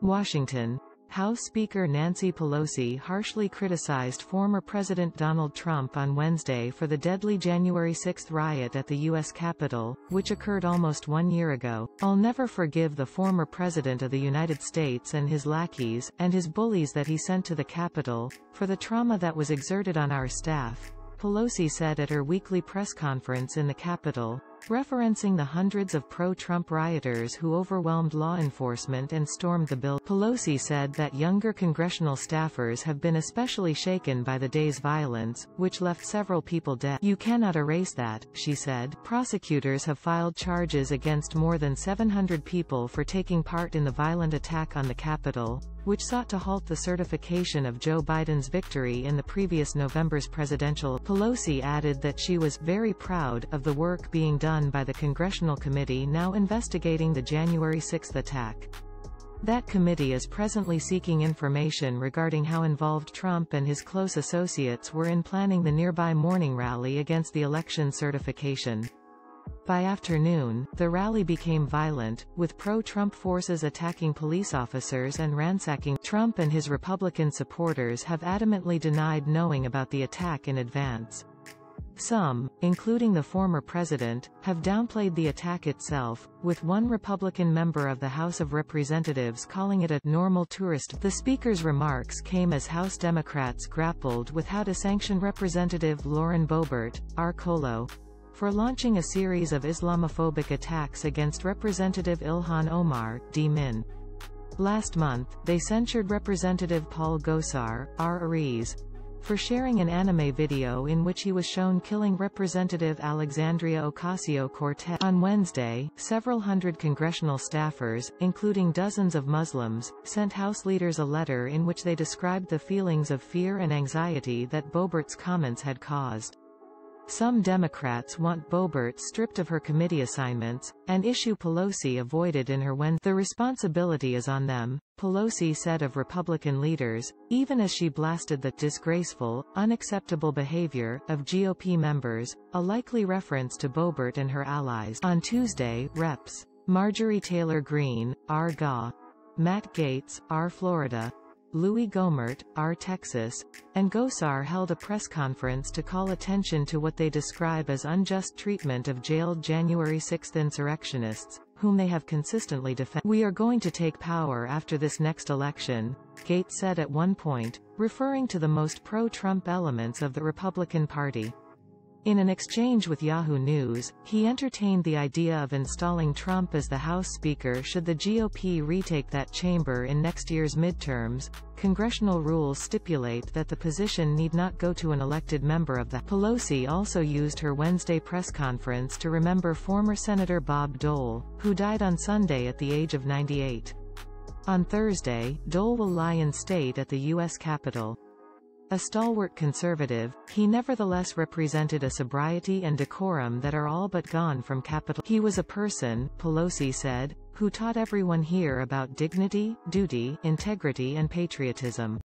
Washington. House Speaker Nancy Pelosi harshly criticized former President Donald Trump on Wednesday for the deadly January 6 riot at the U.S. Capitol, which occurred almost 1 year ago. "I'll never forgive the former President of the United States and his lackeys, and his bullies that he sent to the Capitol, for the trauma that was exerted on our staff," Pelosi said at her weekly press conference in the Capitol, referencing the hundreds of pro-Trump rioters who overwhelmed law enforcement and stormed the building. Pelosi said that younger congressional staffers have been especially shaken by the day's violence, which left several people dead. "You cannot erase that," she said. Prosecutors have filed charges against more than 700 people for taking part in the violent attack on the Capitol, which sought to halt the certification of Joe Biden's victory in the previous November's presidential. Pelosi added that she was very proud of the work being done by the congressional committee now investigating the January 6 attack. That committee is presently seeking information regarding how involved Trump and his close associates were in planning the nearby morning rally against the election certification. By afternoon, the rally became violent, with pro-Trump forces attacking police officers and ransacking. Trump and his Republican supporters have adamantly denied knowing about the attack in advance. Some, including the former president, have downplayed the attack itself, with one Republican member of the House of Representatives calling it a normal tourist. The Speaker's remarks came as House Democrats grappled with how to sanction Representative Lauren Boebert, R. Colo, for launching a series of Islamophobic attacks against Representative Ilhan Omar, D. Min. Last month, they censured Representative Paul Gosar, R. Ariz, for sharing an anime video in which he was shown killing Representative Alexandria Ocasio-Cortez. On Wednesday, several hundred congressional staffers, including dozens of Muslims, sent House leaders a letter in which they described the feelings of fear and anxiety that Boebert's comments had caused. Some Democrats want Boebert stripped of her committee assignments, an issue Pelosi avoided in her Wednesday. "The responsibility is on them," Pelosi said of Republican leaders, even as she blasted the disgraceful, unacceptable behavior of GOP members, a likely reference to Boebert and her allies. On Tuesday, Reps. Marjorie Taylor Greene, R. GA, Matt Gaetz, R. Florida, Louis Gohmert, R. Texas, and Gosar held a press conference to call attention to what they describe as unjust treatment of jailed January 6 insurrectionists, whom they have consistently defended. "We are going to take power after this next election," Gaetz said at one point, referring to the most pro-Trump elements of the Republican Party. In an exchange with Yahoo News, he entertained the idea of installing Trump as the House Speaker should the GOP retake that chamber in next year's midterms. Congressional rules stipulate that the position need not go to an elected member of the. Pelosi also used her Wednesday press conference to remember former Senator Bob Dole, who died on Sunday at the age of 98. On Thursday, Dole will lie in state at the U.S. Capitol. A stalwart conservative, he nevertheless represented a sobriety and decorum that are all but gone from Capitol. "He was a person," Pelosi said, "who taught everyone here about dignity, duty, integrity and patriotism."